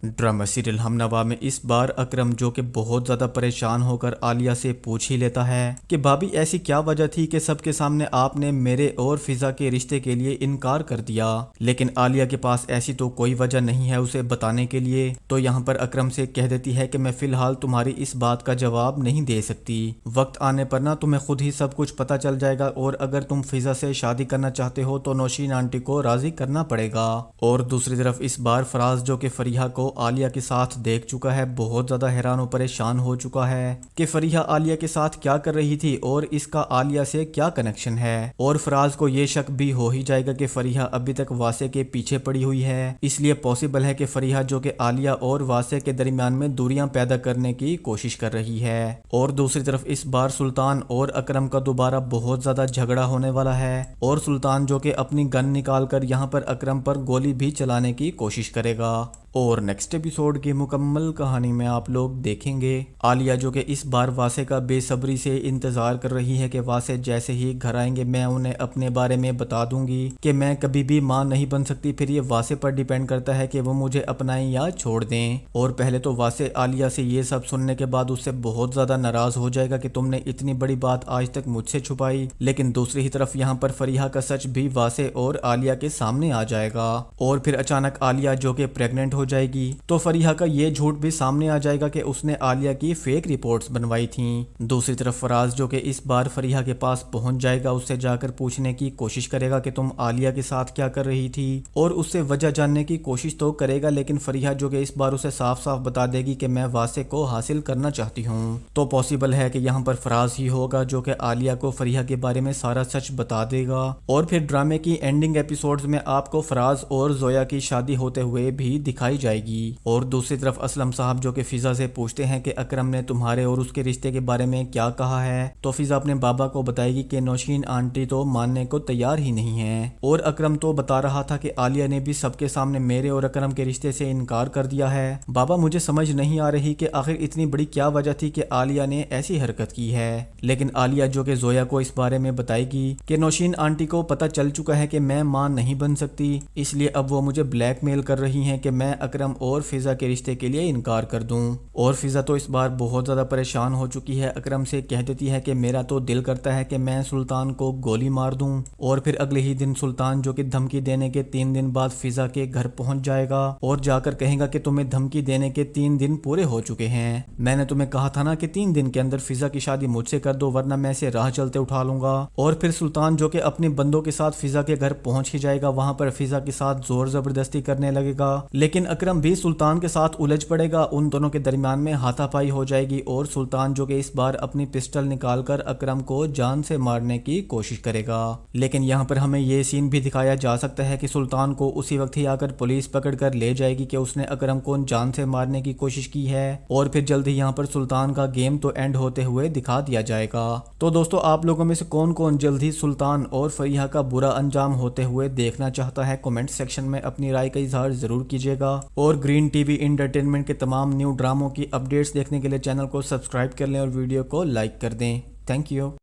Drama serial हमनवा में इस बार अकरम जो कि बहुत ज़्यादा परेशान होकर आलिया से पूछ ही लेता है कि भाभी ऐसी क्या वजह थी कि सबके सामने आपने मेरे और फिजा के रिश्ते के लिए इनकार कर दिया। लेकिन आलिया के पास ऐसी तो कोई वजह नहीं है उसे बताने के लिए, तो यहाँ पर अकरम से कह देती है कि मैं फ़िलहाल तुम्हारी इस बात का जवाब नहीं दे सकती, वक्त आने पर ना तुम्हें खुद ही सब कुछ पता चल जाएगा, और अगर तुम फिजा से शादी करना चाहते हो तो नौशीन आंटी को राज़ी करना पड़ेगा। और दूसरी तरफ इस बार फराज जो कि फरीहा को आलिया के साथ देख चुका है बहुत ज़्यादा हैरान और परेशान हो चुका है कि फरीहा आलिया के साथ क्या कर रही थी और इसका आलिया से क्या कनेक्शन है। और फराज को ये शक भी हो ही जाएगा कि फरीहा अभी तक वासे के पीछे पड़ी हुई है, इसलिए पॉसिबल है कि फरीहा जो कि आलिया और वासे के दरमियान में दूरियां पैदा करने की कोशिश कर रही है। और दूसरी तरफ इस बार सुल्तान और अकरम का दोबारा बहुत ज़्यादा झगड़ा होने वाला है, और सुल्तान जो कि अपनी गन निकाल कर यहाँ पर अकरम पर गोली भी चलाने की कोशिश करेगा। और नेक्स्ट एपिसोड की मुकम्मल कहानी में आप लोग देखेंगे आलिया जो कि इस बार वासे का बेसब्री से इंतज़ार कर रही है कि वासे जैसे ही घर आएंगे मैं उन्हें अपने बारे में बता दूंगी कि मैं कभी भी मां नहीं बन सकती, फिर ये वासे पर डिपेंड करता है कि वो मुझे अपनाएं या छोड़ दें। और पहले तो वासे आलिया से ये सब सुनने के बाद उससे बहुत ज़्यादा नाराज़ हो जाएगा कि तुमने इतनी बड़ी बात आज तक मुझसे छुपाई, लेकिन दूसरी ही तरफ यहाँ पर फरीहा का सच भी वासे और आलिया के सामने आ जाएगा। और फिर अचानक आलिया जो कि प्रेग्नेंट हो जाएगी तो फरीहा का ये झूठ भी सामने आ जाएगा कि उसने आलिया की फेक रिपोर्ट्स बनवाई थी। दूसरी तरफ फराज जो कि इस बार फरीहा के पास पहुंच जाएगा, उससे जाकर पूछने की कोशिश करेगा कि तुम आलिया के साथ क्या कर रही थी, और उससे वजह जानने की कोशिश तो करेगा, लेकिन फरीहा जो कि इस बार उसे साफ साफ बता देगी कि मैं वासे को हासिल करना चाहती हूँ। तो पॉसिबल है कि यहाँ पर फराज ही होगा जो कि आलिया को फरीहा के बारे में सारा सच बता देगा। और फिर ड्रामे की एंडिंग एपिसोड्स में आपको फराज और जोया की शादी होते हुए भी दिखाई जाएगी। और दूसरी तरफ असलम साहब जो कि फिजा से पूछते हैं कि अकरम ने तुम्हारे और उसके रिश्ते के बारे में क्या कहा है, तो फिजा अपने बाबा को बताएगी कि नौशीन आंटी तो मानने को तैयार ही नहीं है। और अकरम तो बता रहा था कि आलिया ने भी सबके सामने मेरे और अकरम के रिश्ते से इनकार कर दिया है। बाबा मुझे समझ नहीं आ रही कि आखिर इतनी बड़ी क्या वजह थी कि आलिया ने ऐसी हरकत की है। लेकिन आलिया जो कि जोया को इस बारे में बताएगी कि नौशीन आंटी को पता चल चुका है कि मैं मां नहीं बन सकती, इसलिए अब वो मुझे ब्लैकमेल कर रही हैं कि मैं अकरम और फिजा के रिश्ते के लिए इनकार कर दूं। और फिजा तो इस बार बहुत ज़्यादा परेशान हो चुकी है, अकरम से कह देती है कि मेरा तो दिल करता है कि मैं सुल्तान को गोली मार दूं। और फिर अगले ही दिन सुल्तान जो कि धमकी देने के 3 दिन बाद फिजा के घर पहुंच जाएगा और जाकर कहेगा कि तुम्हें धमकी देने के 3 दिन पूरे हो चुके हैं, मैंने तुम्हें कहा था ना कि 3 दिन के अंदर फिजा की शादी मुझसे कर दो वरना मैं इसे राह चलते उठा लूंगा। और फिर सुल्तान जो कि अपने बंदों के साथ फिजा के घर पहुंच ही जाएगा, वहां पर फिजा के साथ जोर जबरदस्ती करने लगेगा, लेकिन अकरम भी सुल्तान के साथ उलझ पड़ेगा, उन दोनों के दरमियान में हाथापाई हो जाएगी। और सुल्तान जो कि इस बार अपनी पिस्टल निकालकर अकरम को जान से मारने की कोशिश करेगा। लेकिन यहाँ पर हमें ये सीन भी दिखाया जा सकता है कि सुल्तान को उसी वक्त ही आकर पुलिस पकड़ कर ले जाएगी कि उसने अकरम को जान से मारने की कोशिश की है। और फिर जल्द ही यहाँ पर सुल्तान का गेम तो एंड होते हुए दिखा दिया जाएगा। तो दोस्तों आप लोगों में से कौन कौन जल्द ही सुल्तान और फरीहा का बुरा अंजाम होते हुए देखना चाहता है, कमेंट सेक्शन में अपनी राय का इजहार जरूर कीजिएगा। और ग्रीन टीवी एंटरटेनमेंट के तमाम न्यू ड्रामों की अपडेट्स देखने के लिए चैनल को सब्सक्राइब कर लें और वीडियो को लाइक कर दें। Thank you.